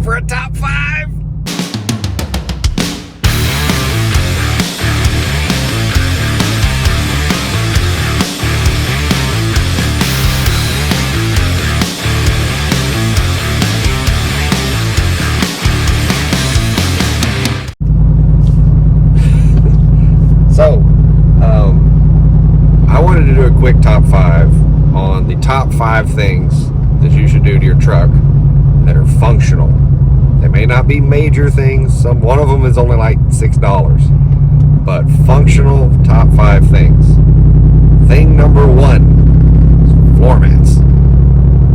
for a top 5? So, I wanted to do a quick top 5 on the top 5 things that you should do to your truck that are functional. They may not be major things. One of them is only like $6, but functional top 5 things. Thing number 1 is floor mats.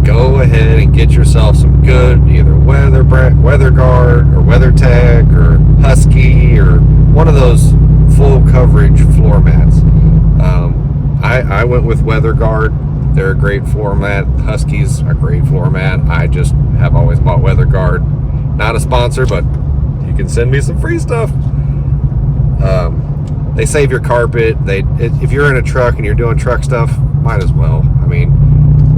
Go ahead and get yourself some good either WeatherGuard or WeatherTech or Husky or one of those full coverage floor mats. I went with WeatherGuard. They're a great floor mat. Husky's a great floor mat. I just have always bought WeatherGuard. Not a sponsor, but you can send me some free stuff. They save your carpet. If you're in a truck and you're doing truck stuff, might as well. I mean,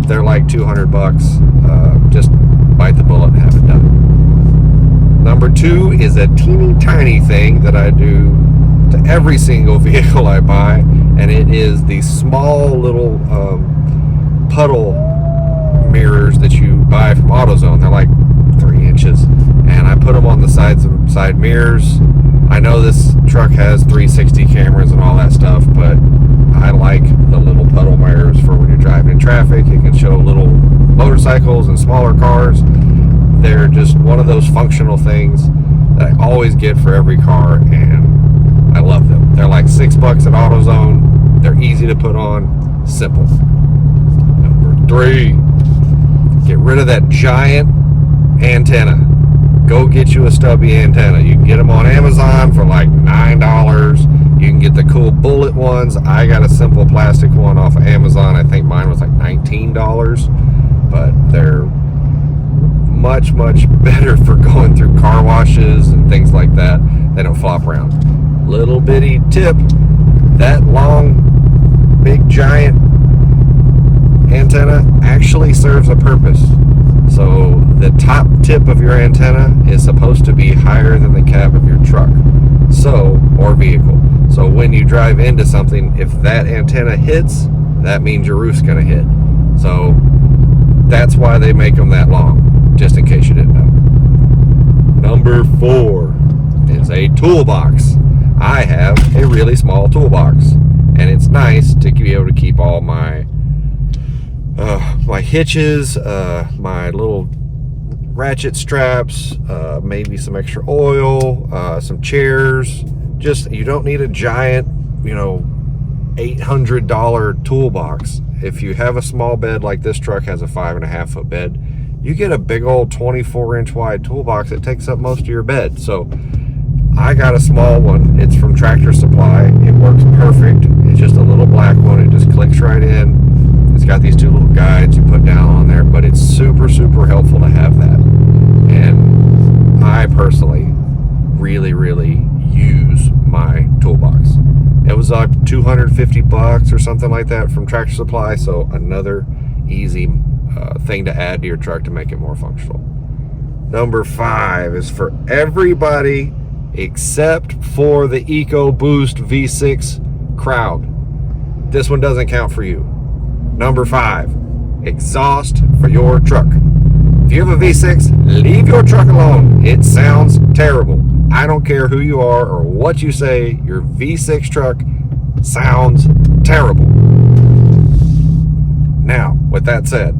they're like $200. Just bite the bullet and have it done. Number 2 is a teeny tiny thing that I do to every single vehicle I buy, and it is the small little puddle mirrors that you buy from AutoZone. They're like 3 inches, and I put them on the side mirrors. I know this truck has 360 cameras and all that stuff, but I like the little puddle mirrors for when you're driving in traffic. It can show little motorcycles and smaller cars. They're just one of those functional things that I always get for every car, and I love them. They're like $6 at AutoZone. They're easy to put on, simple. Number 3, get rid of that giant antenna. Go get you a stubby antenna. You can get them on Amazon for like $9. You can get the cool bullet ones. I got a simple plastic one off of Amazon. I think mine was like $19, but they're much better for going through car washes and things like that. They don't flop around. Little bitty tip, that long, big, giant antenna actually serves a purpose. So the top tip of your antenna is supposed to be higher than the cab of your truck, or vehicle. So when you drive into something, if that antenna hits, that means your roof's gonna hit. So that's why they make them that long, just in case you didn't know. Number 4 is a toolbox. I have a really small toolbox, and it's nice to be able to keep all my hitches, my little ratchet straps, maybe some extra oil, some chairs. Just, you don't need a giant, $800 toolbox. If you have a small bed like this truck has a 5.5 foot bed, you get a big old 24-inch wide toolbox that takes up most of your bed. So I got a small one. It's from Tractor Supply. It works perfect. It's just a little black one. It just clicks right in. It's got these 2 little guides you put down on there, but it's super helpful to have that. And I personally really use my toolbox. It was like $250 or something like that from Tractor Supply, so another easy thing to add to your truck to make it more functional. Number 5 is for everybody except for the EcoBoost V6 crowd. This one doesn't count for you. Number 5, exhaust for your truck. If you have a V6, leave your truck alone. It sounds terrible. I don't care who you are or what you say, your V6 truck sounds terrible. Now, with that said,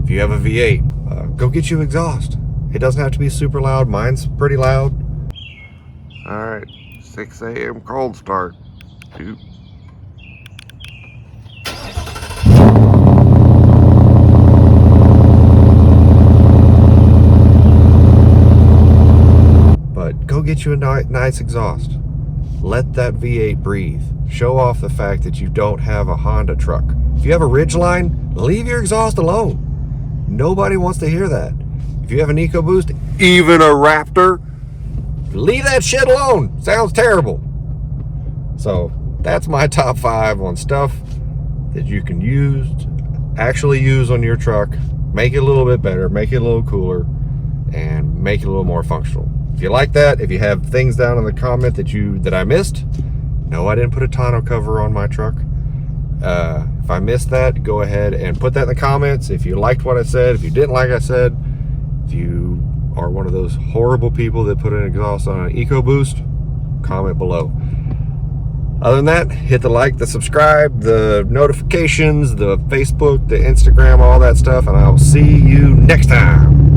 if you have a V8, go get you exhaust. It doesn't have to be super loud. Mine's pretty loud. All right, 6 a.m. cold start. Shoot. But go get you a nice exhaust. Let that V8 breathe. Show off the fact that you don't have a Honda truck. If you have a Ridgeline, leave your exhaust alone. Nobody wants to hear that. If you have an EcoBoost, even a Raptor, leave that shit alone. Sounds terrible. So that's my top 5 on stuff that you can actually use on your truck. Make it a little bit better, make it a little cooler. and make it a little more functional. If you like that, if you have things down in the comment that I missed, no, I didn't put a tonneau cover on my truck. If I missed that, go ahead and put that in the comments. If you liked what I said, if you didn't like what I said, if you are one of those horrible people that put an exhaust on an EcoBoost, comment below. Other than that, hit the like, the subscribe, the notifications, the Facebook, the Instagram, all that stuff, and I'll see you next time.